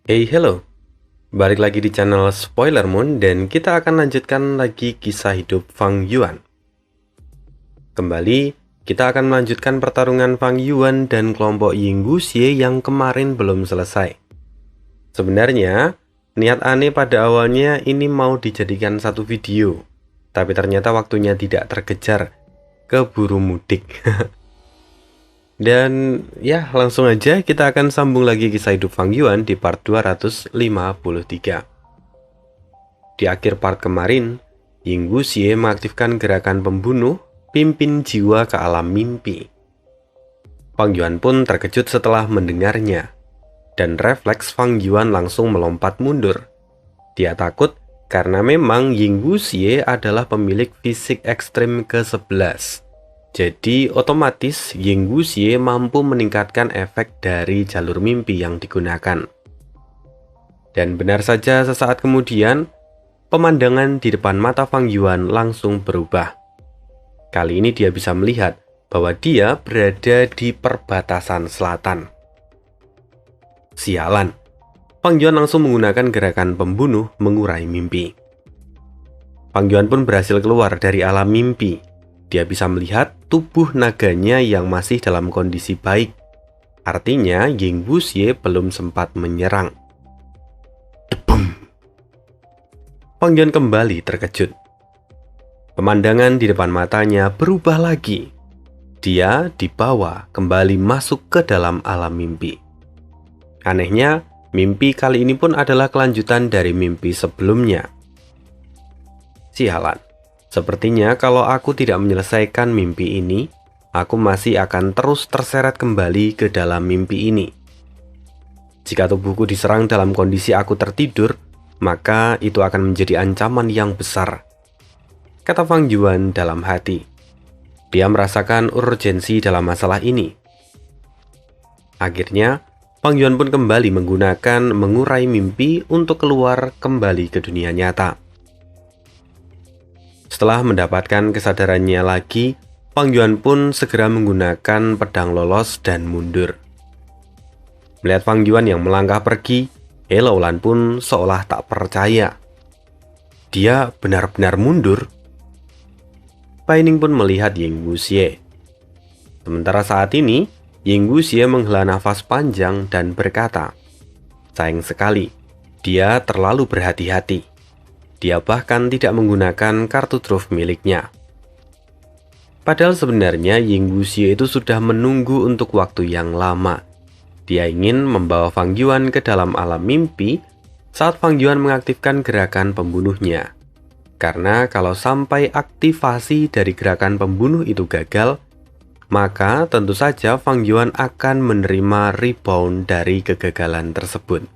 Hey, hello. Balik lagi di channel Spoiler Moon dan kita akan lanjutkan lagi kisah hidup Fang Yuan. Kembali, kita akan melanjutkan pertarungan Fang Yuan dan kelompok Ying Wuxie yang kemarin belum selesai. Sebenarnya, niat aneh pada awalnya ini mau dijadikan satu video, tapi ternyata waktunya tidak terkejar, keburu mudik. Dan ya, langsung aja kita akan sambung lagi kisah hidup Fang Yuan di part 253. Di akhir part kemarin, Ying Wuxie mengaktifkan gerakan pembunuh pimpin jiwa ke alam mimpi. Fang Yuan pun terkejut setelah mendengarnya, dan refleks Fang Yuan langsung melompat mundur. Dia takut karena memang Ying Wuxie adalah pemilik fisik ekstrim ke-11. Jadi otomatis Ying Wuxie mampu meningkatkan efek dari jalur mimpi yang digunakan. Dan benar saja sesaat kemudian, pemandangan di depan mata Fang Yuan langsung berubah. Kali ini dia bisa melihat bahwa dia berada di perbatasan selatan. Sialan, Fang Yuan langsung menggunakan gerakan pembunuh mengurai mimpi. Fang Yuan pun berhasil keluar dari alam mimpi. Dia bisa melihat tubuh naganya yang masih dalam kondisi baik. Artinya Ying Wuxie belum sempat menyerang. Debum. Fang Yuan kembali terkejut. Pemandangan di depan matanya berubah lagi. Dia dibawa kembali masuk ke dalam alam mimpi. Anehnya, mimpi kali ini pun adalah kelanjutan dari mimpi sebelumnya. Sialan. Sepertinya kalau aku tidak menyelesaikan mimpi ini, aku masih akan terus terseret kembali ke dalam mimpi ini. Jika tubuhku diserang dalam kondisi aku tertidur, maka itu akan menjadi ancaman yang besar, kata Fang Yuan dalam hati. Dia merasakan urgensi dalam masalah ini. Akhirnya, Fang Yuan pun kembali menggunakan mengurai mimpi untuk keluar kembali ke dunia nyata. Setelah mendapatkan kesadarannya lagi, Fang Yuan pun segera menggunakan pedang lolos dan mundur. Melihat Fang Yuan yang melangkah pergi, He Laolan pun seolah tak percaya. Dia benar-benar mundur. Bai Ning pun melihat Ying Wuxie. Sementara saat ini, Ying Wuxie menghela nafas panjang dan berkata, sayang sekali, dia terlalu berhati-hati. Dia bahkan tidak menggunakan kartu truf miliknya. Padahal sebenarnya Ying Wuxie itu sudah menunggu untuk waktu yang lama. Dia ingin membawa Fang Yuan ke dalam alam mimpi saat Fang Yuan mengaktifkan gerakan pembunuhnya. Karena kalau sampai aktivasi dari gerakan pembunuh itu gagal, maka tentu saja Fang Yuan akan menerima rebound dari kegagalan tersebut.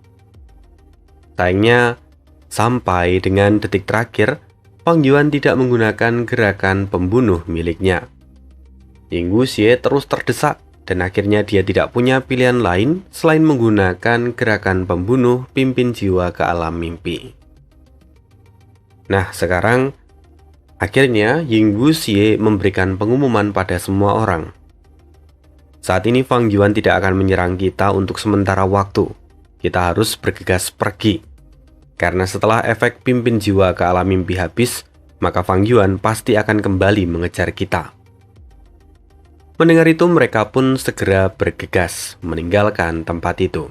Sayangnya, sampai dengan detik terakhir, Fang Yuan tidak menggunakan gerakan pembunuh miliknya. Ying Wuxie terus terdesak dan akhirnya dia tidak punya pilihan lain selain menggunakan gerakan pembunuh pimpin jiwa ke alam mimpi. Nah, sekarang akhirnya Ying Wuxie memberikan pengumuman pada semua orang. Saat ini Fang Yuan tidak akan menyerang kita untuk sementara waktu. Kita harus bergegas pergi. Karena setelah efek pimpin jiwa ke alam mimpi habis, maka Fang Yuan pasti akan kembali mengejar kita. Mendengar itu mereka pun segera bergegas meninggalkan tempat itu.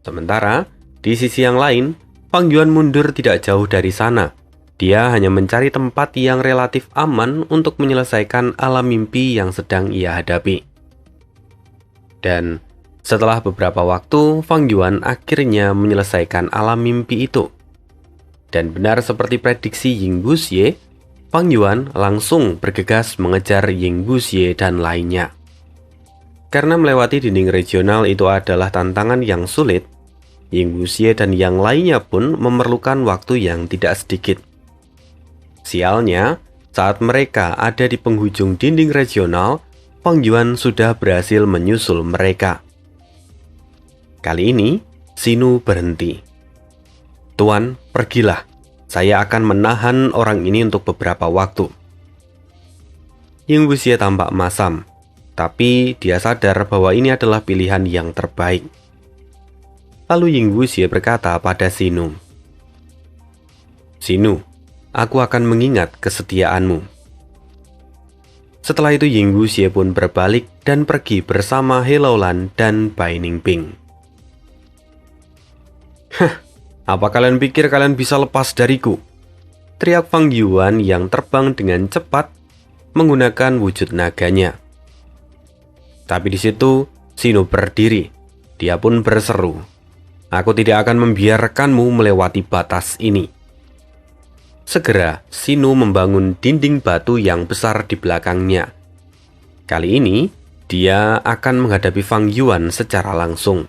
Sementara, di sisi yang lain, Fang Yuan mundur tidak jauh dari sana. Dia hanya mencari tempat yang relatif aman untuk menyelesaikan alam mimpi yang sedang ia hadapi. Dan setelah beberapa waktu, Fang Yuan akhirnya menyelesaikan alam mimpi itu. Dan benar seperti prediksi Ying Wuxie, Fang Yuan langsung bergegas mengejar Ying Wuxie dan lainnya. Karena melewati dinding regional itu adalah tantangan yang sulit, Ying Wuxie dan yang lainnya pun memerlukan waktu yang tidak sedikit. Sialnya, saat mereka ada di penghujung dinding regional, Fang Yuan sudah berhasil menyusul mereka. Kali ini, Xinu berhenti. Tuan, pergilah. Saya akan menahan orang ini untuk beberapa waktu. Ying Wuxie tampak masam, tapi dia sadar bahwa ini adalah pilihan yang terbaik. Lalu Ying Wuxie berkata pada Xinu, "Xinu, aku akan mengingat kesetiaanmu." Setelah itu Ying Wuxie pun berbalik dan pergi bersama He Laolan dan Bai Ningping. "Hah, apa kalian pikir kalian bisa lepas dariku?" teriak Fang Yuan yang terbang dengan cepat menggunakan wujud naganya. Tapi di situ Xinu berdiri. Dia pun berseru, "Aku tidak akan membiarkanmu melewati batas ini." Segera Xinu membangun dinding batu yang besar di belakangnya. Kali ini dia akan menghadapi Fang Yuan secara langsung.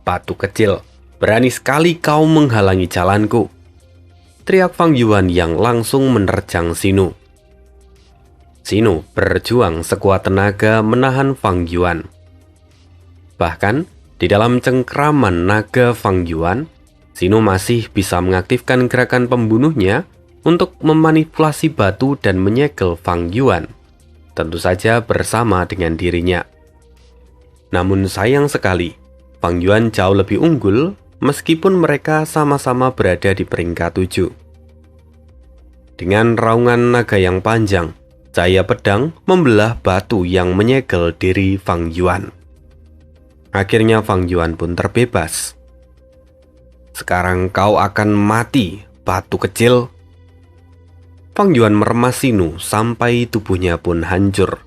"Batu kecil, berani sekali kau menghalangi jalanku," teriak Fang Yuan yang langsung menerjang Xinu. Xinu berjuang sekuat tenaga menahan Fang Yuan. Bahkan di dalam cengkraman naga Fang Yuan, Xinu masih bisa mengaktifkan gerakan pembunuhnya untuk memanipulasi batu dan menyegel Fang Yuan, tentu saja bersama dengan dirinya. Namun sayang sekali, Fang Yuan jauh lebih unggul meskipun mereka sama-sama berada di peringkat 7. Dengan raungan naga yang panjang, cahaya pedang membelah batu yang menyegel diri Fang Yuan. Akhirnya Fang Yuan pun terbebas. "Sekarang kau akan mati, batu kecil." Fang Yuan meremas Xinu sampai tubuhnya pun hancur.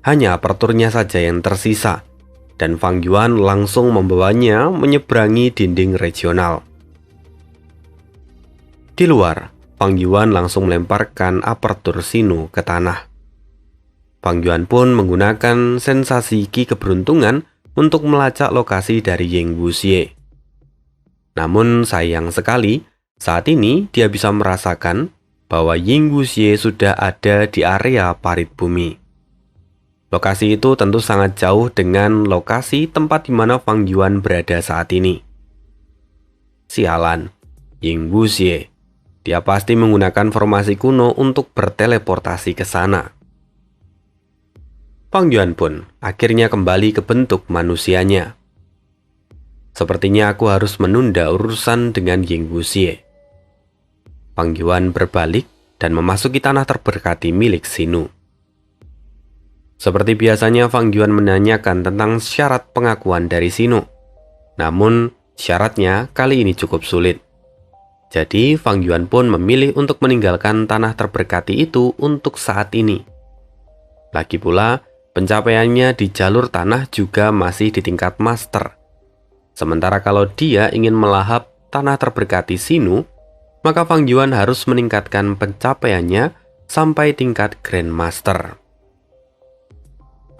Hanya aperturnya saja yang tersisa, dan Fang Yuan langsung membawanya menyeberangi dinding regional. Di luar, Fang Yuan langsung melemparkan apertur Xinu ke tanah. Fang Yuan pun menggunakan sensasi Qi keberuntungan untuk melacak lokasi dari Ying Wuxie. Namun sayang sekali, saat ini dia bisa merasakan bahwa Ying Wuxie sudah ada di area parit bumi. Lokasi itu tentu sangat jauh dengan lokasi tempat di mana Fang Yuan berada saat ini. Sialan, Ying Wuxie. Dia pasti menggunakan formasi kuno untuk berteleportasi ke sana. Fang Yuan pun akhirnya kembali ke bentuk manusianya. "Sepertinya aku harus menunda urusan dengan Ying Wuxie." Fang Yuan berbalik dan memasuki tanah terberkati milik Xinu. Seperti biasanya, Fang Yuan menanyakan tentang syarat pengakuan dari Xinu. Namun, syaratnya kali ini cukup sulit. Jadi, Fang Yuan pun memilih untuk meninggalkan tanah terberkati itu untuk saat ini. Lagi pula, pencapaiannya di jalur tanah juga masih di tingkat master. Sementara kalau dia ingin melahap tanah terberkati Xinu, maka Fang Yuan harus meningkatkan pencapaiannya sampai tingkat Grandmaster.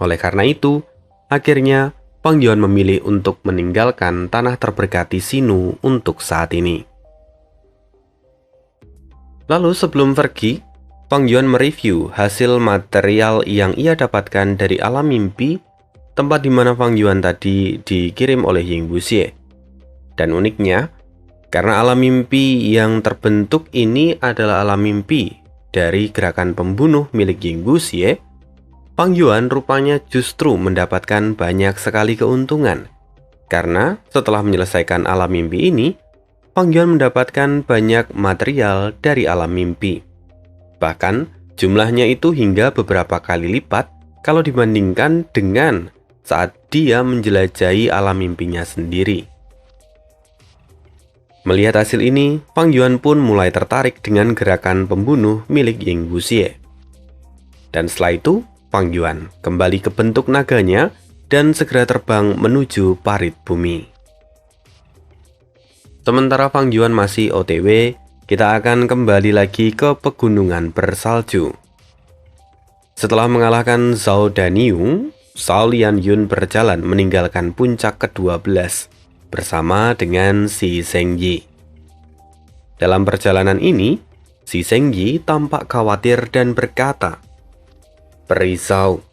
Oleh karena itu, akhirnya Fang Yuan memilih untuk meninggalkan tanah terberkati Xinu untuk saat ini. Lalu sebelum pergi, Fang Yuan mereview hasil material yang ia dapatkan dari alam mimpi, tempat di mana Fang Yuan tadi dikirim oleh Ying Wuxie. Dan uniknya, karena alam mimpi yang terbentuk ini adalah alam mimpi dari gerakan pembunuh milik Ying Wuxie, Fang Yuan rupanya justru mendapatkan banyak sekali keuntungan. Karena setelah menyelesaikan alam mimpi ini, Fang Yuan mendapatkan banyak material dari alam mimpi. Bahkan jumlahnya itu hingga beberapa kali lipat kalau dibandingkan dengan saat dia menjelajahi alam mimpinya sendiri. Melihat hasil ini, Fang Yuan pun mulai tertarik dengan gerakan pembunuh milik Ying Wuxie. Dan setelah itu, Fang Yuan kembali ke bentuk naganya dan segera terbang menuju parit bumi. Sementara Fang Yuan masih OTW, kita akan kembali lagi ke pegunungan bersalju. Setelah mengalahkan Zhao Daniu, Zhao Lianyun berjalan meninggalkan puncak ke-12 bersama dengan Xi Zhengyi. Dalam perjalanan ini, Xi Zhengyi tampak khawatir dan berkata, "Peri Zhao,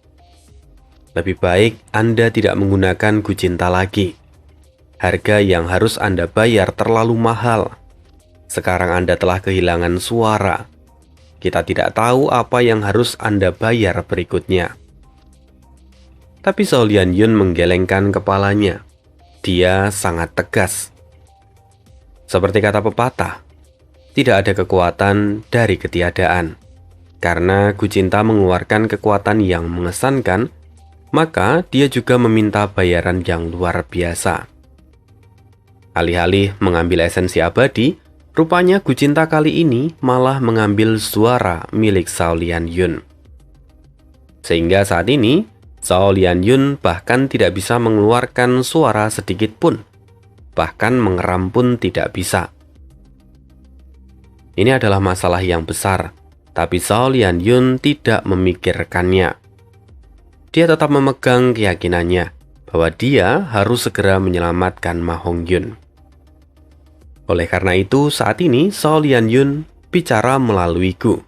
lebih baik Anda tidak menggunakan Gucinta lagi. Harga yang harus Anda bayar terlalu mahal. Sekarang Anda telah kehilangan suara. Kita tidak tahu apa yang harus Anda bayar berikutnya." Tapi Zhao Lianyun menggelengkan kepalanya. Dia sangat tegas. Seperti kata pepatah, tidak ada kekuatan dari ketiadaan. Karena Gu Cinta mengeluarkan kekuatan yang mengesankan, maka dia juga meminta bayaran yang luar biasa. Alih-alih mengambil esensi abadi, rupanya Gu Cinta kali ini malah mengambil suara milik Zhao Lianyun. Sehingga saat ini, Zhao Lianyun bahkan tidak bisa mengeluarkan suara sedikit pun. Bahkan mengeram pun tidak bisa. Ini adalah masalah yang besar, tapi Zhao Lianyun tidak memikirkannya. Dia tetap memegang keyakinannya bahwa dia harus segera menyelamatkan Ma Hongyun. Oleh karena itu, saat ini Zhao Lianyun bicara melalui Gu.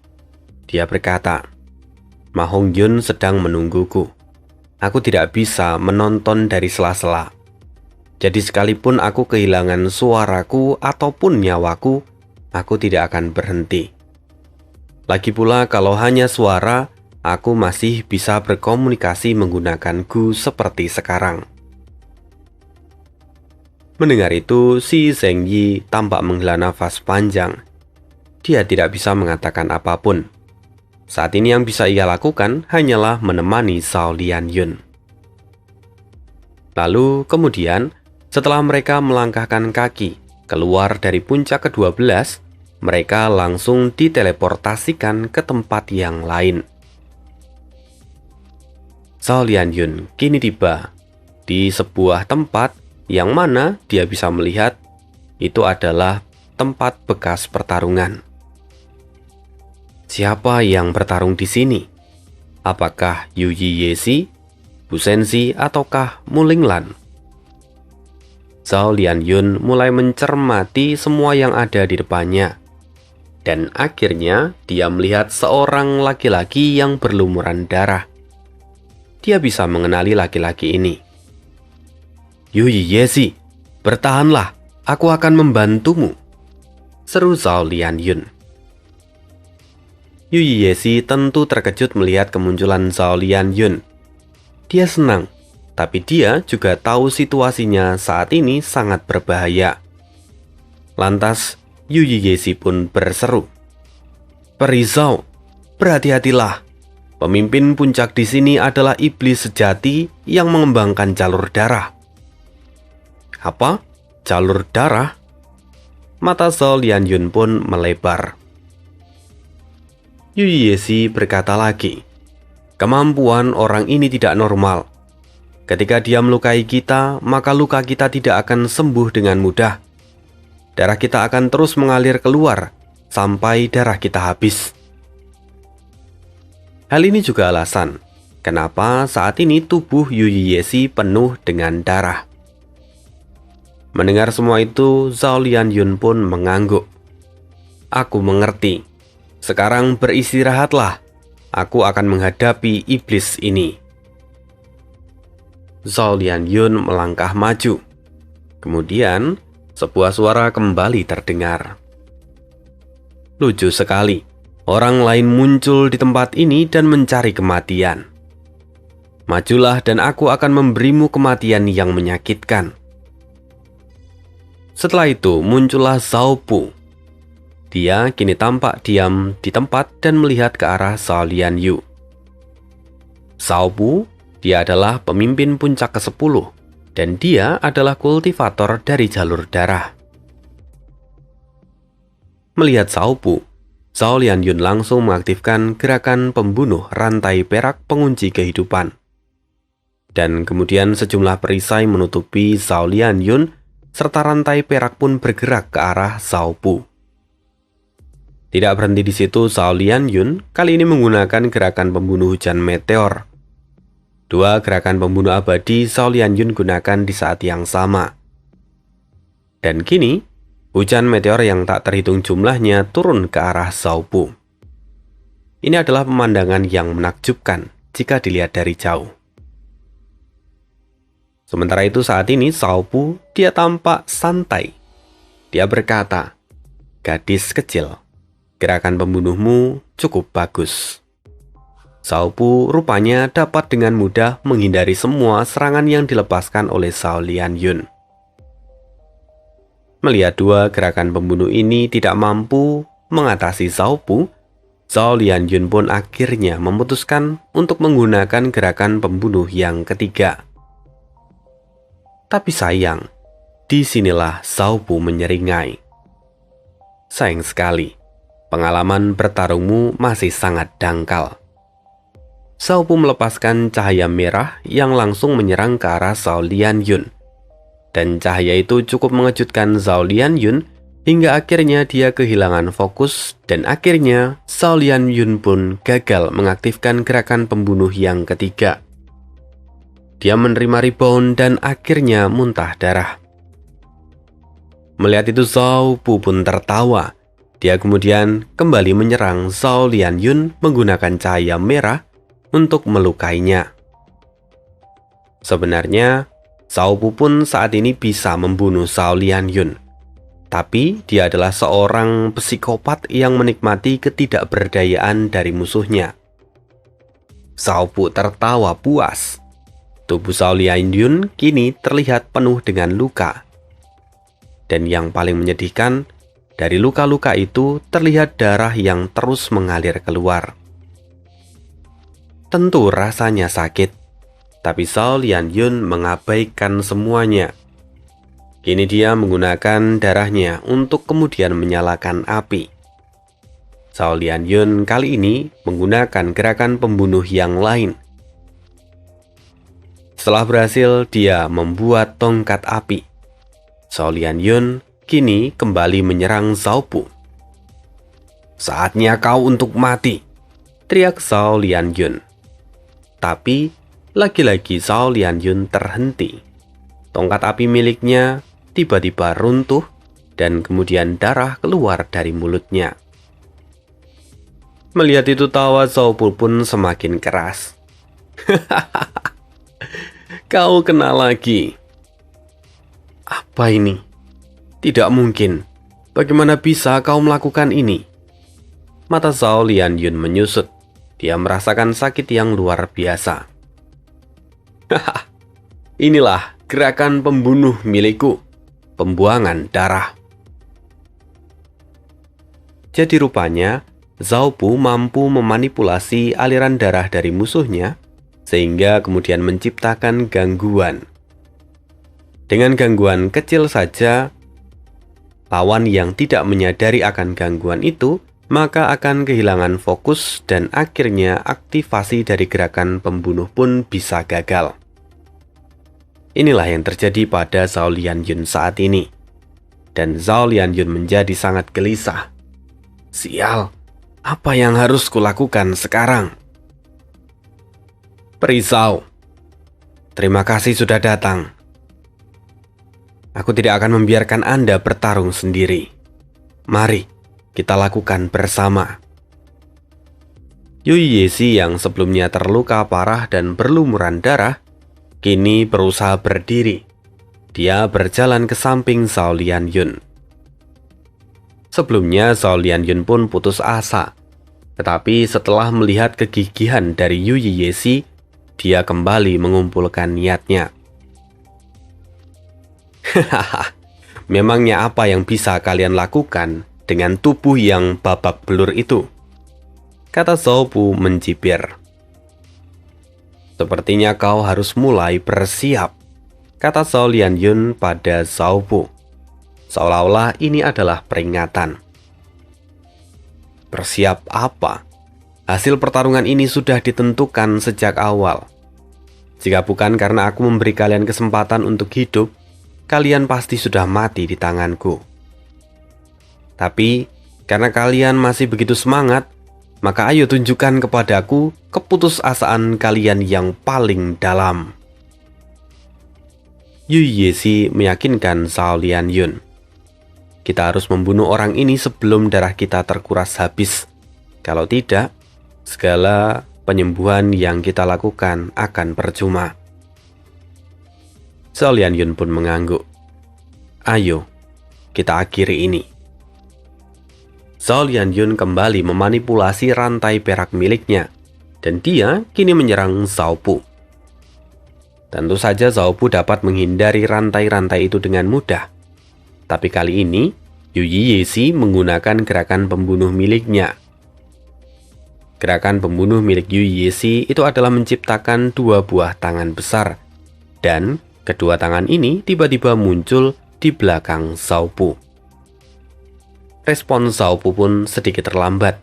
Dia berkata, "Ma Hongyun sedang menungguku. Aku tidak bisa menonton dari sela-sela. Jadi sekalipun aku kehilangan suaraku ataupun nyawaku, aku tidak akan berhenti. Lagi pula kalau hanya suara, aku masih bisa berkomunikasi menggunakan Gu seperti sekarang." Mendengar itu, si Zheng Yi tampak menghela nafas panjang. Dia tidak bisa mengatakan apapun. Saat ini yang bisa ia lakukan hanyalah menemani Zhao Lianyun. Lalu kemudian, setelah mereka melangkahkan kaki keluar dari puncak ke-12, mereka langsung diteleportasikan ke tempat yang lain. Zhao Lianyun kini tiba di sebuah tempat yang mana dia bisa melihat itu adalah tempat bekas pertarungan. Siapa yang bertarung di sini? Apakah Yu Yixi, Bu Shenxi, ataukah Mu Linglan? Zhao Lianyun mulai mencermati semua yang ada di depannya. Dan akhirnya dia melihat seorang laki-laki yang berlumuran darah. Dia bisa mengenali laki-laki ini. "Yu Yixi, bertahanlah, aku akan membantumu," seru Zhao Lianyun. Yu Yixi tentu terkejut melihat kemunculan Zhao Lianyun. Dia senang, tapi dia juga tahu situasinya saat ini sangat berbahaya. Lantas, Yu Yixi pun berseru, "Peri Zhao, berhati-hatilah. Pemimpin puncak di sini adalah iblis sejati yang mengembangkan jalur darah." "Apa? Jalur darah?" Mata Zhao Lianyun pun melebar. Yu Yixi berkata lagi, "Kemampuan orang ini tidak normal. Ketika dia melukai kita, maka luka kita tidak akan sembuh dengan mudah. Darah kita akan terus mengalir keluar sampai darah kita habis." Hal ini juga alasan kenapa saat ini tubuh Yu Yixi penuh dengan darah. Mendengar semua itu, Zhao Lianyun pun mengangguk. "Aku mengerti. Sekarang beristirahatlah. Aku akan menghadapi iblis ini." Zhao Lianyun melangkah maju. Kemudian, sebuah suara kembali terdengar. "Lucu sekali. Orang lain muncul di tempat ini dan mencari kematian. Majulah dan aku akan memberimu kematian yang menyakitkan." Setelah itu muncullah Zhao Bu. Dia kini tampak diam di tempat dan melihat ke arah Zhao Lianyu. Zhao Bu, dia adalah pemimpin puncak ke-10 dan dia adalah kultivator dari jalur darah. Melihat Zhao Bu, Zhao Lianyun langsung mengaktifkan gerakan pembunuh rantai perak pengunci kehidupan. Dan kemudian sejumlah perisai menutupi Zhao Lianyun serta rantai perak pun bergerak ke arah Zhao Bu. Tidak berhenti di situ, Zhao Lianyun kali ini menggunakan gerakan pembunuh hujan meteor. Dua gerakan pembunuh abadi Zhao Lianyun gunakan di saat yang sama. Dan kini, hujan meteor yang tak terhitung jumlahnya turun ke arah Zhao Bu. Ini adalah pemandangan yang menakjubkan jika dilihat dari jauh. Sementara itu saat ini Zhao Bu dia tampak santai. Dia berkata, "Gadis kecil, gerakan pembunuhmu cukup bagus." Zhao Bu rupanya dapat dengan mudah menghindari semua serangan yang dilepaskan oleh Zhao Lianyun. Melihat dua gerakan pembunuh ini tidak mampu mengatasi Zhao Bu, Zhao Lianyun pun akhirnya memutuskan untuk menggunakan gerakan pembunuh yang ketiga. Tapi sayang, disinilah Zhao Bu menyeringai. Sayang sekali, pengalaman bertarungmu masih sangat dangkal. Zhao Bu melepaskan cahaya merah yang langsung menyerang ke arah Zhao Lianyun. Dan cahaya itu cukup mengejutkan Zhao Lianyun hingga akhirnya dia kehilangan fokus dan akhirnya Zhao Lianyun pun gagal mengaktifkan gerakan pembunuh yang ketiga. Dia menerima rebound dan akhirnya muntah darah. Melihat itu Zhao Bu pun tertawa. Dia kemudian kembali menyerang Zhao Lianyun menggunakan cahaya merah untuk melukainya. Sebenarnya Zhao Bu pun saat ini bisa membunuh Zhao Lianyun. Tapi dia adalah seorang psikopat yang menikmati ketidakberdayaan dari musuhnya. Zhao Bu tertawa puas. Tubuh Zhao Lianyun kini terlihat penuh dengan luka. Dan yang paling menyedihkan, dari luka-luka itu terlihat darah yang terus mengalir keluar. Tentu rasanya sakit. Tapi Zhao Lianyun mengabaikan semuanya. Kini dia menggunakan darahnya untuk kemudian menyalakan api. Zhao Lianyun kali ini menggunakan gerakan pembunuh yang lain. Setelah berhasil, dia membuat tongkat api. Zhao Lianyun kini kembali menyerang Zhao Bu. "Saatnya kau untuk mati," teriak Zhao Lianyun. Tapi lagi-lagi Zhao Lianyun terhenti. Tongkat api miliknya tiba-tiba runtuh dan kemudian darah keluar dari mulutnya. Melihat itu tawa Zhao Bu pun semakin keras. "Kau kena lagi." "Apa ini? Tidak mungkin. Bagaimana bisa kau melakukan ini?" Mata Zhao Lianyun menyusut. Dia merasakan sakit yang luar biasa. "Inilah gerakan pembunuh milikku, pembuangan darah." Jadi rupanya Zhao Bu mampu memanipulasi aliran darah dari musuhnya sehingga kemudian menciptakan gangguan. Dengan gangguan kecil saja, lawan yang tidak menyadari akan gangguan itu maka akan kehilangan fokus dan akhirnya aktivasi dari gerakan pembunuh pun bisa gagal. Inilah yang terjadi pada Zhao Lianyun saat ini. Dan Zhao Lianyun menjadi sangat gelisah. "Sial, apa yang harus kulakukan sekarang?" "Peri Zhao, terima kasih sudah datang. Aku tidak akan membiarkan Anda bertarung sendiri. Mari, kita lakukan bersama." Yu Yexi yang sebelumnya terluka parah dan berlumuran darah, kini berusaha berdiri. Dia berjalan ke samping Zhao Lianyun. Sebelumnya Zhao Lianyun pun putus asa. Tetapi setelah melihat kegigihan dari Yu Yexi, dia kembali mengumpulkan niatnya. "Hahaha, memangnya apa yang bisa kalian lakukan dengan tubuh yang babak belur itu?" kata Zhao Bu mencibir. "Sepertinya kau harus mulai bersiap," kata Zhao Lianyun pada Zhao Bu. Seolah-olah ini adalah peringatan. "Bersiap apa? Hasil pertarungan ini sudah ditentukan sejak awal. Jika bukan karena aku memberi kalian kesempatan untuk hidup, kalian pasti sudah mati di tanganku. Tapi karena kalian masih begitu semangat, maka ayo tunjukkan kepadaku keputusasaan kalian yang paling dalam." Yu Yexi meyakinkan Zhao Lianyun. "Kita harus membunuh orang ini sebelum darah kita terkuras habis. Kalau tidak, segala penyembuhan yang kita lakukan akan percuma." Zhao Lianyun pun mengangguk. "Ayo, kita akhiri ini." Zhao Lianyun kembali memanipulasi rantai perak miliknya, dan dia kini menyerang Zhao Bu. Tentu saja Zhao Bu dapat menghindari rantai-rantai itu dengan mudah. Tapi kali ini, Yu Yixi menggunakan gerakan pembunuh miliknya. Gerakan pembunuh milik Yu Yixi itu adalah menciptakan dua buah tangan besar, dan kedua tangan ini tiba-tiba muncul di belakang Zhao Bu. Respon Zhao Bu pun sedikit terlambat,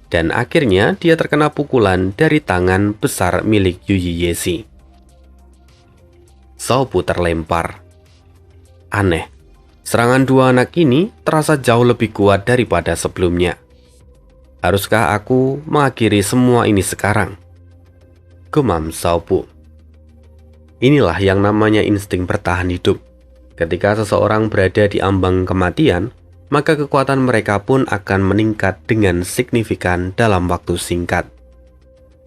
dan akhirnya dia terkena pukulan dari tangan besar milik Yu Yixi. Zhao Bu terlempar. Aneh, serangan dua anak ini terasa jauh lebih kuat daripada sebelumnya. Haruskah aku mengakhiri semua ini sekarang? Gumam Zhao Bu. Inilah yang namanya insting bertahan hidup. Ketika seseorang berada di ambang kematian, maka kekuatan mereka pun akan meningkat dengan signifikan dalam waktu singkat.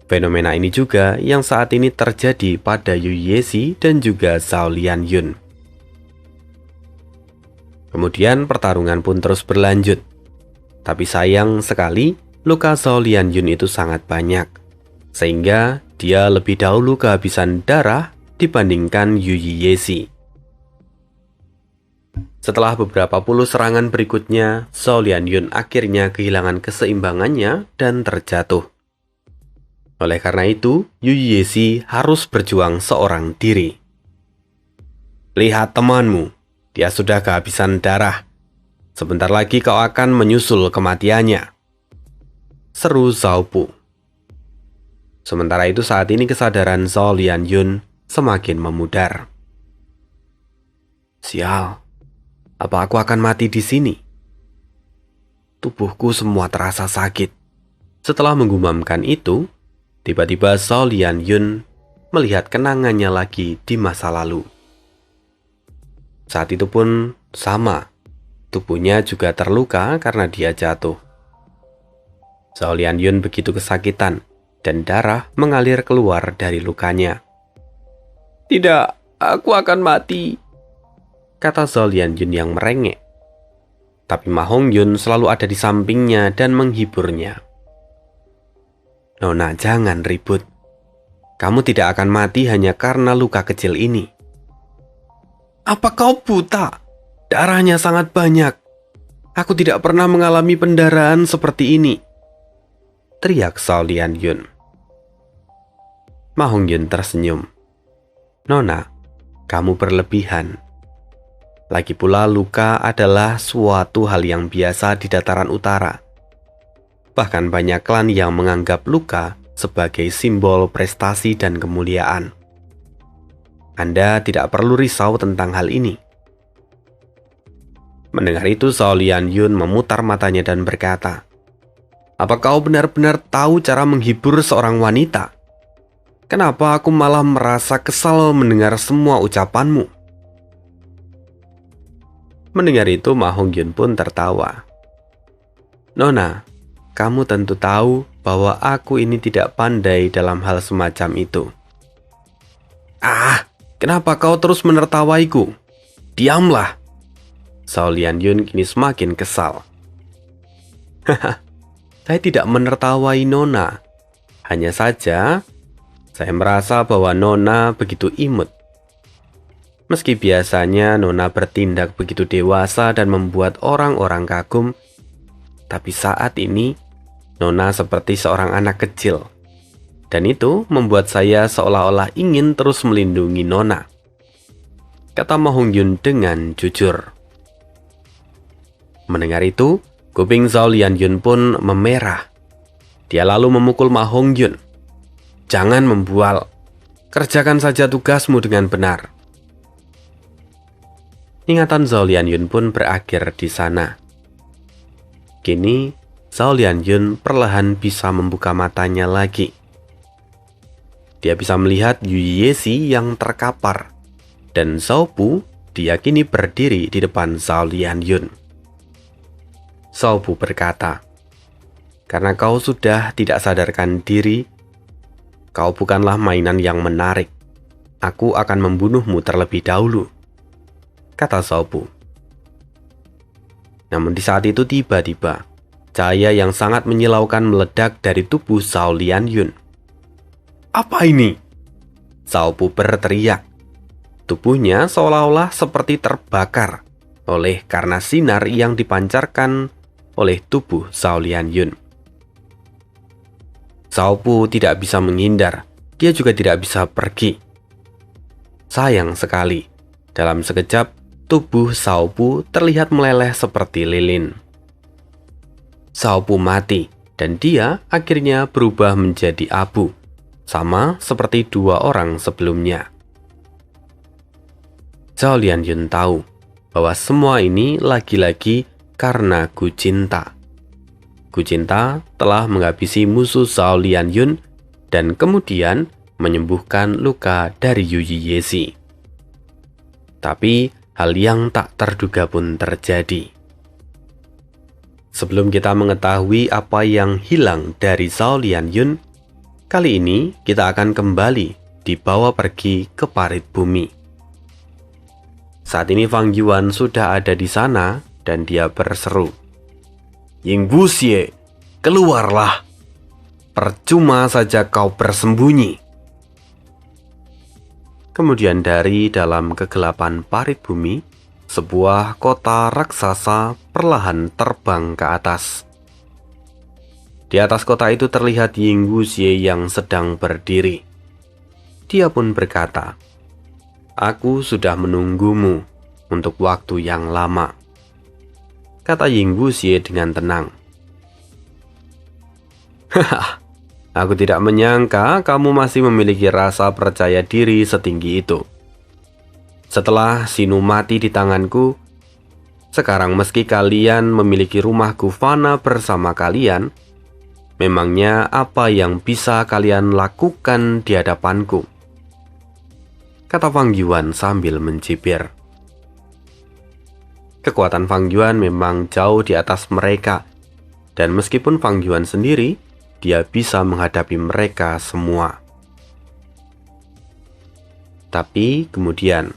Fenomena ini juga yang saat ini terjadi pada Yu Yixi dan juga Zhao Lianyun. Kemudian pertarungan pun terus berlanjut. Tapi sayang sekali, luka Zhao Lianyun itu sangat banyak, sehingga dia lebih dahulu kehabisan darah dibandingkan Yu Yixi. Setelah beberapa puluh serangan berikutnya, Zhao Lianyun akhirnya kehilangan keseimbangannya dan terjatuh. Oleh karena itu, Yu Yixi harus berjuang seorang diri. Lihat temanmu, dia sudah kehabisan darah. Sebentar lagi kau akan menyusul kematiannya, seru Zhao Bu. Sementara itu saat ini kesadaran Zhao Lianyun semakin memudar. Sial, apa aku akan mati di sini? Tubuhku semua terasa sakit. Setelah menggumamkan itu, tiba-tiba Zhao Lianyun melihat kenangannya lagi di masa lalu. Saat itu pun sama, tubuhnya juga terluka karena dia jatuh. Zhao Lianyun begitu kesakitan dan darah mengalir keluar dari lukanya. Tidak, aku akan mati, kata Zhao Lianyun yang merengek. Tapi Ma Hongyun selalu ada di sampingnya dan menghiburnya. Nona, jangan ribut. Kamu tidak akan mati hanya karena luka kecil ini. Apa kau buta? Darahnya sangat banyak. Aku tidak pernah mengalami pendarahan seperti ini, teriak Zhao Lianyun. Ma Hongyun tersenyum. Nona, kamu berlebihan. Lagi pula luka adalah suatu hal yang biasa di dataran utara. Bahkan banyak klan yang menganggap luka sebagai simbol prestasi dan kemuliaan. Anda tidak perlu risau tentang hal ini. Mendengar itu, Zhao Lianyun memutar matanya dan berkata, apa kau benar-benar tahu cara menghibur seorang wanita? Kenapa aku malah merasa kesal mendengar semua ucapanmu? Mendengar itu, Ma Hongyun pun tertawa. Nona, kamu tentu tahu bahwa aku ini tidak pandai dalam hal semacam itu. Ah, kenapa kau terus menertawaiku? Diamlah. Zhao Lianyun kini semakin kesal. Haha, saya tidak menertawai Nona. Hanya saja, saya merasa bahwa Nona begitu imut. Meski biasanya Nona bertindak begitu dewasa dan membuat orang-orang kagum, tapi saat ini Nona seperti seorang anak kecil. Dan itu membuat saya seolah-olah ingin terus melindungi Nona, kata Ma Hongyun dengan jujur. Mendengar itu, kuping Zhao Lianyun pun memerah. Dia lalu memukul Ma Hongyun. Jangan membual, kerjakan saja tugasmu dengan benar. Ingatan Zhao Lianyun pun berakhir di sana. Kini, Zhao Lianyun perlahan bisa membuka matanya lagi. Dia bisa melihat Yu Yixi yang terkapar, dan Zhao Bu diyakini berdiri di depan Zhao Lianyun. Zhao Bu berkata, karena kau sudah tidak sadarkan diri, kau bukanlah mainan yang menarik. Aku akan membunuhmu terlebih dahulu, kata Zhao Bu. Namun di saat itu tiba-tiba, cahaya yang sangat menyilaukan meledak dari tubuh Zhao Lianyun. Apa ini? Zhao Bu berteriak. Tubuhnya seolah-olah seperti terbakar, oleh karena sinar yang dipancarkan oleh tubuh Zhao Lianyun. Zhao Pu tidak bisa menghindar, dia juga tidak bisa pergi. Sayang sekali, dalam sekejap tubuh Zhao Pu terlihat meleleh seperti lilin. Zhao Pu mati dan dia akhirnya berubah menjadi abu, sama seperti dua orang sebelumnya. Zhao Lianyun tahu bahwa semua ini lagi-lagi karena Gu Jinta. Gu Jinta telah menghabisi musuh Zhao Lianyun dan kemudian menyembuhkan luka dari Yu Yezi. Tapi hal yang tak terduga pun terjadi. Sebelum kita mengetahui apa yang hilang dari Zhao Lianyun, kali ini kita akan kembali dibawa pergi ke parit bumi. Saat ini Fang Yuan sudah ada di sana dan dia berseru, "Ying Wuxie, keluarlah! Percuma saja kau bersembunyi." Kemudian dari dalam kegelapan parit bumi, sebuah kota raksasa perlahan terbang ke atas. Di atas kota itu terlihat Ying Wuxie yang sedang berdiri. Dia pun berkata, "Aku sudah menunggumu untuk waktu yang lama," kata Ying Wuxie dengan tenang. "Haha, aku tidak menyangka kamu masih memiliki rasa percaya diri setinggi itu. Setelah Xinu mati di tanganku, sekarang meski kalian memiliki rumah Gufana bersama kalian, memangnya apa yang bisa kalian lakukan di hadapanku?" kata Fang Yuan sambil mencibir. Kekuatan Fang Yuan memang jauh di atas mereka, dan meskipun Fang Yuan sendiri, dia bisa menghadapi mereka semua. Tapi kemudian,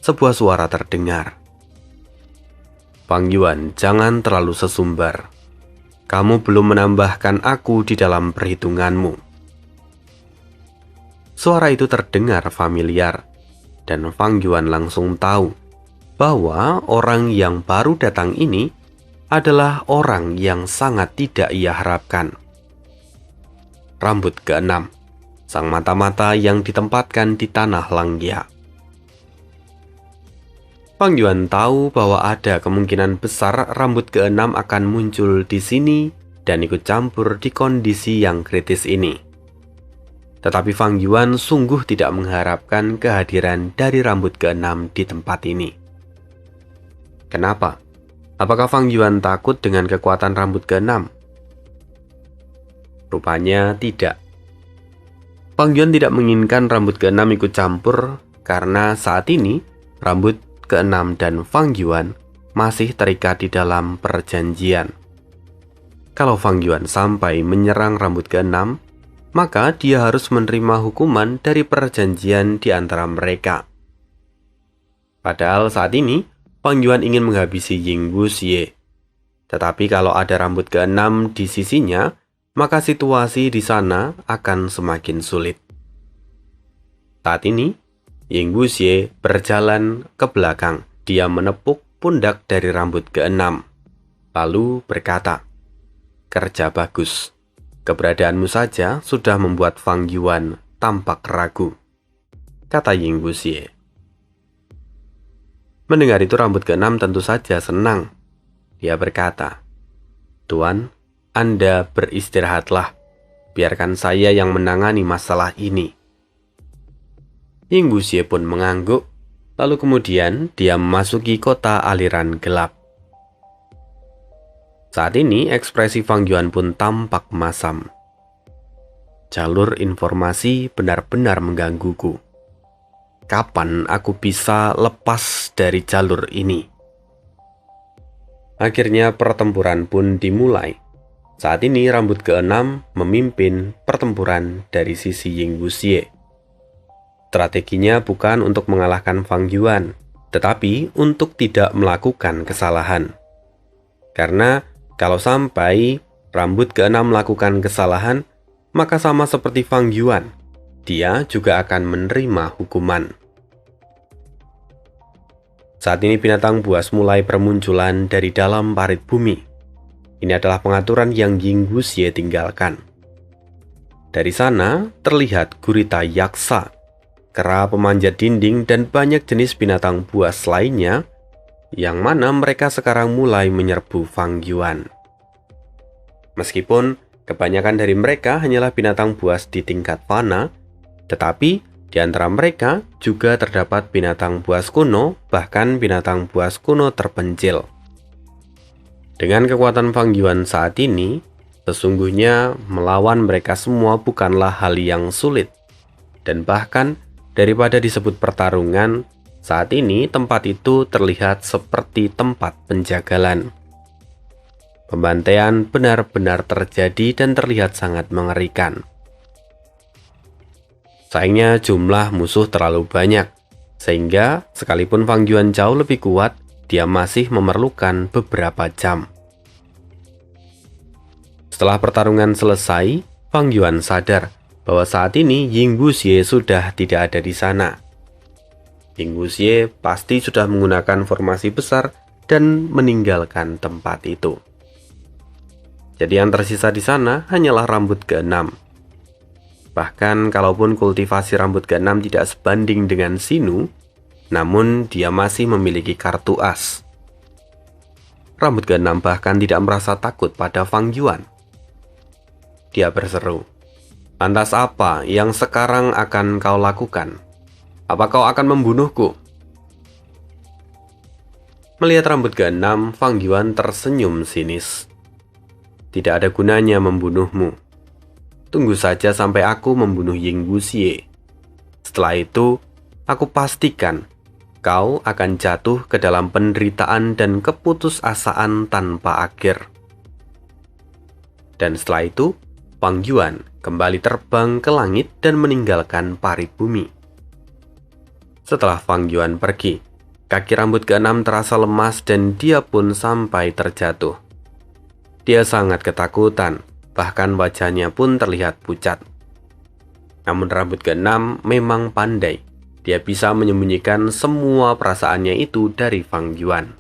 sebuah suara terdengar. "Fang Yuan, jangan terlalu sesumbar. Kamu belum menambahkan aku di dalam perhitunganmu." Suara itu terdengar familiar, dan Fang Yuan langsung tahu bahwa orang yang baru datang ini adalah orang yang sangat tidak ia harapkan. Rambut keenam, sang mata-mata yang ditempatkan di tanah Langya. Fang Yuan tahu bahwa ada kemungkinan besar rambut keenam akan muncul di sini dan ikut campur di kondisi yang kritis ini. Tetapi Fang Yuan sungguh tidak mengharapkan kehadiran dari rambut keenam di tempat ini. Kenapa? Apakah Fang Yuan takut dengan kekuatan rambut keenam? Rupanya tidak. Fang Yuan tidak menginginkan rambut keenam ikut campur karena saat ini rambut keenam dan Fang Yuan masih terikat di dalam perjanjian. Kalau Fang Yuan sampai menyerang rambut keenam, maka dia harus menerima hukuman dari perjanjian di antara mereka. Padahal saat ini, Fang Yuan ingin menghabisi Ying Wuxie. Tetapi kalau ada rambut keenam di sisinya, maka situasi di sana akan semakin sulit. Saat ini, Ying Wuxie berjalan ke belakang. Dia menepuk pundak dari rambut keenam, lalu berkata, "Kerja bagus. Keberadaanmu saja sudah membuat Fang Yuan tampak ragu," kata Ying Wuxie. Mendengar itu rambut keenam tentu saja senang. Dia berkata, "Tuan, Anda beristirahatlah. Biarkan saya yang menangani masalah ini." Ying Wuxie pun mengangguk, lalu kemudian dia memasuki kota aliran gelap. Saat ini ekspresi Fang Yuan pun tampak masam. Jalur informasi benar-benar menggangguku. Kapan aku bisa lepas dari jalur ini? Akhirnya pertempuran pun dimulai. Saat ini rambut keenam memimpin pertempuran dari sisi Ying Wuxie. Strateginya bukan untuk mengalahkan Fang Yuan, tetapi untuk tidak melakukan kesalahan. Karena kalau sampai rambut keenam melakukan kesalahan, maka sama seperti Fang Yuan, dia juga akan menerima hukuman. Saat ini binatang buas mulai bermunculan dari dalam parit bumi. Ini adalah pengaturan yang Ying Wuxie tinggalkan. Dari sana terlihat gurita yaksa, kera pemanjat dinding, dan banyak jenis binatang buas lainnya, yang mana mereka sekarang mulai menyerbu Fang Yuan. Meskipun kebanyakan dari mereka hanyalah binatang buas di tingkat fana, tetapi di antara mereka juga terdapat binatang buas kuno, bahkan binatang buas kuno terpencil. Dengan kekuatan Fang Yuan saat ini, sesungguhnya melawan mereka semua bukanlah hal yang sulit. Dan bahkan daripada disebut pertarungan, saat ini tempat itu terlihat seperti tempat penjagalan. Pembantaian benar-benar terjadi dan terlihat sangat mengerikan. Sayangnya jumlah musuh terlalu banyak, sehingga sekalipun Fang Yuan jauh lebih kuat, dia masih memerlukan beberapa jam. Setelah pertarungan selesai, Fang Yuan sadar bahwa saat ini Ying Wuxie sudah tidak ada di sana. Ying Wuxie pasti sudah menggunakan formasi besar dan meninggalkan tempat itu. Jadi yang tersisa di sana hanyalah rambut ke-6. Bahkan kalaupun kultivasi rambut ke-6 tidak sebanding dengan Xinu, namun dia masih memiliki kartu as. Rambut ke-6 bahkan tidak merasa takut pada Fang Yuan. Dia berseru, "Lantas apa yang sekarang akan kau lakukan? Apa kau akan membunuhku?" Melihat rambut ke-6, Fang Yuan tersenyum sinis. "Tidak ada gunanya membunuhmu. Tunggu saja sampai aku membunuh Ying Wuxie. Setelah itu, aku pastikan kau akan jatuh ke dalam penderitaan dan keputusasaan tanpa akhir." Dan setelah itu, Fang Yuan kembali terbang ke langit dan meninggalkan parit bumi. Setelah Fang Yuan pergi, kaki rambut ke-6 terasa lemas dan dia pun sampai terjatuh. Dia sangat ketakutan. Bahkan wajahnya pun terlihat pucat. Namun rambut ke-6 memang pandai. Dia bisa menyembunyikan semua perasaannya itu dari Fang Yuan.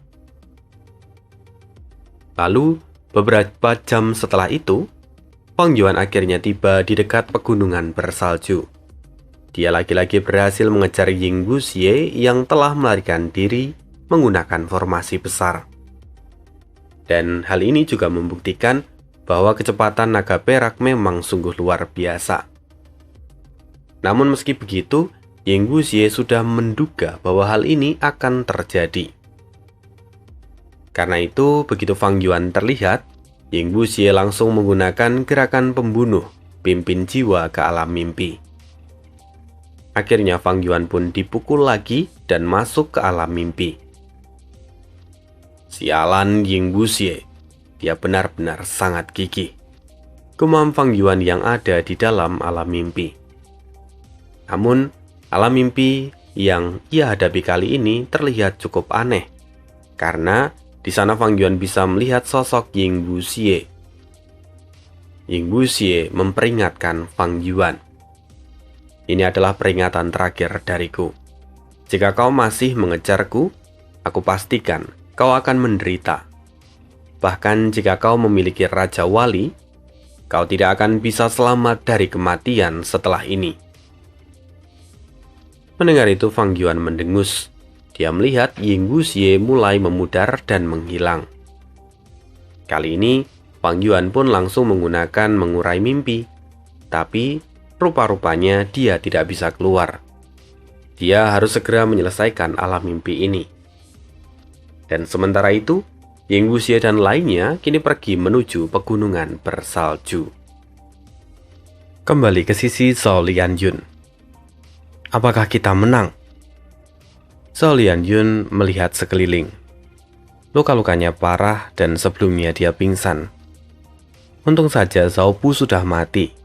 Lalu, beberapa jam setelah itu, Fang Yuan akhirnya tiba di dekat pegunungan bersalju. Dia lagi-lagi berhasil mengejar Ying Wuxie yang telah melarikan diri menggunakan formasi besar. Dan hal ini juga membuktikan bahwa kecepatan naga perak memang sungguh luar biasa. Namun meski begitu, Ying Wuxie sudah menduga bahwa hal ini akan terjadi. Karena itu, begitu Fang Yuan terlihat, Ying Wuxie langsung menggunakan gerakan pembunuh, pimpin jiwa ke alam mimpi. Akhirnya Fang Yuan pun dipukul lagi dan masuk ke alam mimpi. "Sialan Ying Wuxie, dia benar-benar sangat gigih," gumam Fang Yuan yang ada di dalam alam mimpi. Namun, alam mimpi yang ia hadapi kali ini terlihat cukup aneh, karena di sana Fang Yuan bisa melihat sosok Ying Wuxie. Ying Wuxie memperingatkan Fang Yuan, "Ini adalah peringatan terakhir dariku. Jika kau masih mengejarku, aku pastikan kau akan menderita. Bahkan jika kau memiliki Raja Wali, kau tidak akan bisa selamat dari kematian setelah ini." Mendengar itu, Fang Yuan mendengus. Dia melihat Ying Wuxie mulai memudar dan menghilang. Kali ini, Fang Yuan pun langsung menggunakan mengurai mimpi. Tapi, rupa-rupanya dia tidak bisa keluar. Dia harus segera menyelesaikan alam mimpi ini. Dan sementara itu, Ying Wuxie dan lainnya kini pergi menuju pegunungan bersalju. Kembali ke sisi Zhao Lianyun. Apakah kita menang? Zhao Lianyun melihat sekeliling. Luka-lukanya parah dan sebelumnya dia pingsan. Untung saja Zhao Bu sudah mati.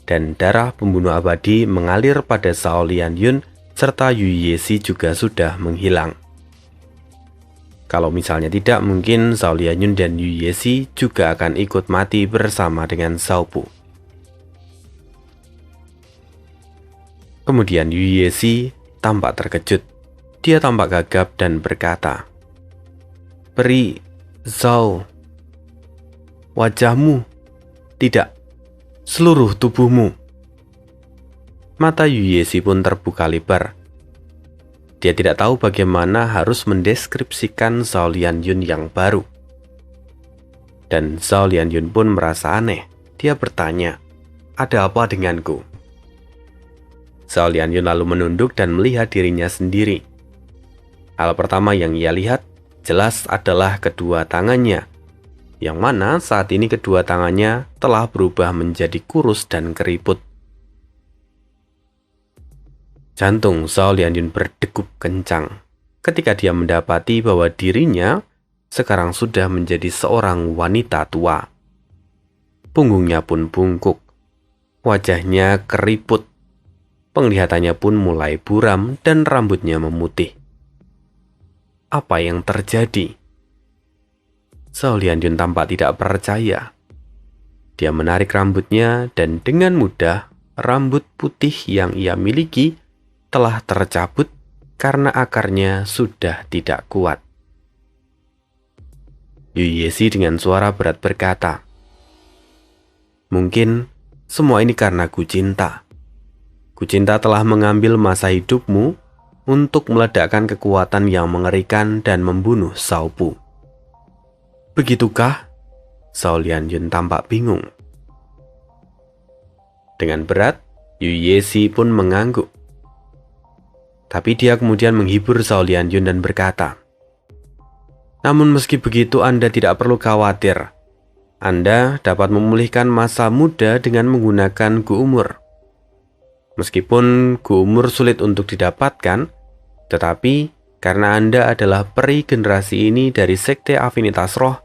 Dan darah pembunuh abadi mengalir pada Zhao Lianyun serta Yu Yexi juga sudah menghilang. Kalau misalnya tidak, mungkin Zhao Lianyun dan Yu Yexi juga akan ikut mati bersama dengan Zhao Bu. Kemudian Yu Yexi tampak terkejut. Dia tampak gagap dan berkata, "Peri Zhao, wajahmu, tidak, seluruh tubuhmu." Mata Yu Yexi pun terbuka lebar. Dia tidak tahu bagaimana harus mendeskripsikan Zhao Lianyun yang baru. Dan Zhao Lianyun pun merasa aneh. Dia bertanya, "Ada apa denganku?" Zhao Lianyun lalu menunduk dan melihat dirinya sendiri. Hal pertama yang ia lihat jelas adalah kedua tangannya, yang mana saat ini kedua tangannya telah berubah menjadi kurus dan keriput. Jantung Zhao Lianyun berdegup kencang ketika dia mendapati bahwa dirinya sekarang sudah menjadi seorang wanita tua. Punggungnya pun bungkuk, wajahnya keriput, penglihatannya pun mulai buram dan rambutnya memutih. Apa yang terjadi? Zhao Lianyun tampak tidak percaya. Dia menarik rambutnya dan dengan mudah rambut putih yang ia miliki telah tercabut karena akarnya sudah tidak kuat. Yu Yexi dengan suara berat berkata, "Mungkin semua ini karena Ku Cinta. Ku Cinta telah mengambil masa hidupmu untuk meledakkan kekuatan yang mengerikan dan membunuh Zhao Bu." "Begitukah?" Zhao Lianyun tampak bingung. Dengan berat, Yu Yexi pun mengangguk. Tapi dia kemudian menghibur Zhao Lianyun dan berkata, "Namun meski begitu Anda tidak perlu khawatir. Anda dapat memulihkan masa muda dengan menggunakan Gu Umur. Meskipun Gu Umur sulit untuk didapatkan, tetapi karena Anda adalah peri generasi ini dari Sekte Afinitas Roh,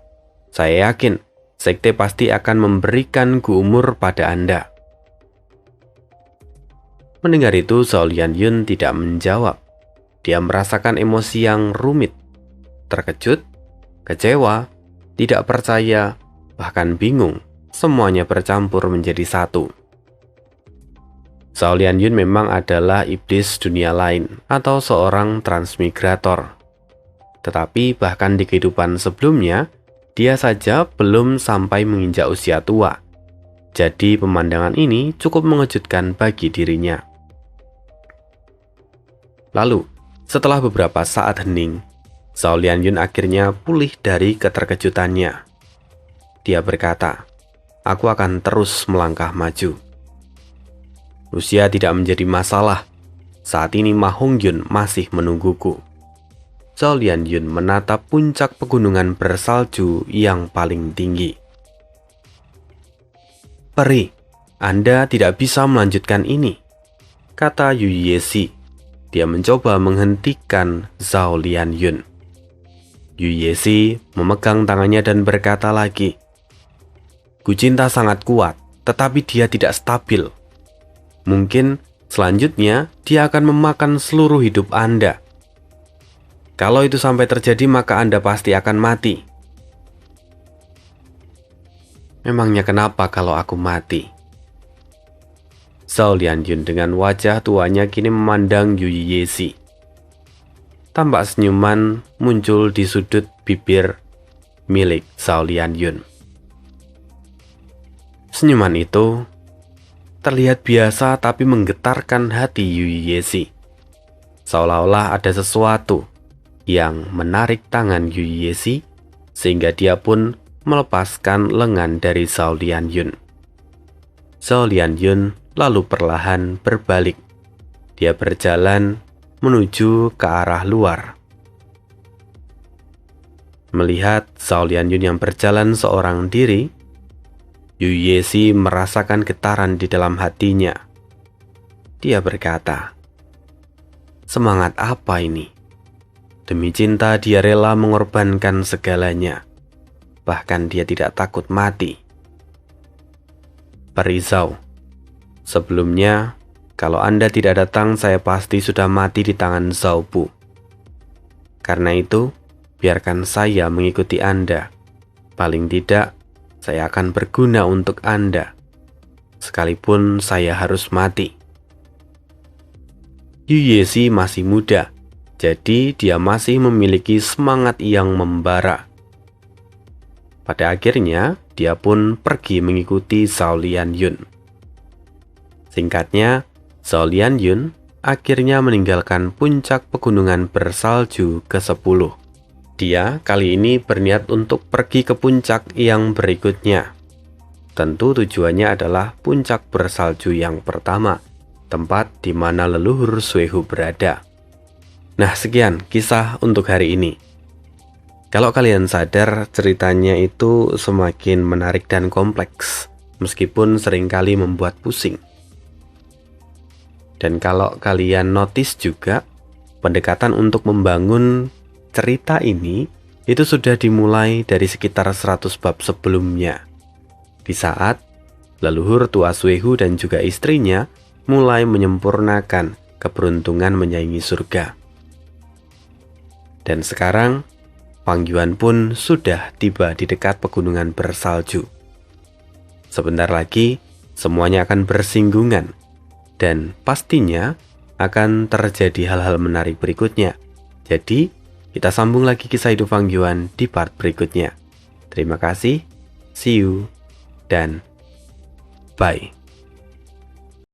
saya yakin Sekte pasti akan memberikan Gu Umur pada Anda." Mendengar itu, Zhao Lianyun tidak menjawab. Dia merasakan emosi yang rumit, terkejut, kecewa, tidak percaya, bahkan bingung. Semuanya bercampur menjadi satu. Zhao Lianyun memang adalah iblis dunia lain atau seorang transmigrator. Tetapi bahkan di kehidupan sebelumnya, dia saja belum sampai menginjak usia tua. Jadi pemandangan ini cukup mengejutkan bagi dirinya. Lalu, setelah beberapa saat hening, Zhao Lianyun akhirnya pulih dari keterkejutannya. Dia berkata, "Aku akan terus melangkah maju. Usia tidak menjadi masalah. Saat ini Ma Hongyun masih menungguku." Zhao Lianyun menatap puncak pegunungan bersalju yang paling tinggi. "Peri, Anda tidak bisa melanjutkan ini," kata Yu Yexi. Dia mencoba menghentikan Zhao Lianyun. Yu Yexi memegang tangannya dan berkata lagi, "Ku Cinta sangat kuat, tetapi dia tidak stabil. Mungkin selanjutnya dia akan memakan seluruh hidup Anda. Kalau itu sampai terjadi, maka Anda pasti akan mati." "Memangnya kenapa kalau aku mati?" Zhao Lianyun dengan wajah tuanya kini memandang Yu Yexi. Tampak senyuman muncul di sudut bibir milik Zhao Lianyun. Senyuman itu terlihat biasa tapi menggetarkan hati Yu Yexi. Seolah-olah ada sesuatu yang menarik tangan Yu Yexi sehingga dia pun melepaskan lengan dari Zhao Lianyun. Zhao Lianyun lalu perlahan berbalik. Dia berjalan menuju ke arah luar. Melihat Zhao Lianyun yang berjalan seorang diri, Yu Yexi merasakan getaran di dalam hatinya. Dia berkata, "Semangat apa ini? Demi cinta dia rela mengorbankan segalanya. Bahkan dia tidak takut mati." "Peri Zhao, sebelumnya, kalau Anda tidak datang, saya pasti sudah mati di tangan Zhao Bu. Karena itu, biarkan saya mengikuti Anda. Paling tidak, saya akan berguna untuk Anda. Sekalipun saya harus mati." Yu Yexi masih muda, Jadi dia masih memiliki semangat yang membara. Pada akhirnya, dia pun pergi mengikuti Zhao Lianyun. Singkatnya, Zhao Lianyun akhirnya meninggalkan puncak pegunungan bersalju ke-10. Dia kali ini berniat untuk pergi ke puncak yang berikutnya. Tentu tujuannya adalah puncak bersalju yang pertama, tempat di mana leluhur Suehu berada. Nah, sekian kisah untuk hari ini. Kalau kalian sadar, ceritanya itu semakin menarik dan kompleks, meskipun seringkali membuat pusing. Dan kalau kalian notice juga, pendekatan untuk membangun cerita ini itu sudah dimulai dari sekitar 100 bab sebelumnya. Di saat leluhur tua Suehu dan juga istrinya mulai menyempurnakan keberuntungan menyaingi surga. Dan sekarang, Wang Yuan pun sudah tiba di dekat pegunungan bersalju. Sebentar lagi, semuanya akan bersinggungan, dan pastinya akan terjadi hal-hal menarik berikutnya. Jadi, kita sambung lagi kisah hidup Wang Yuan di part berikutnya. Terima kasih, see you, dan bye.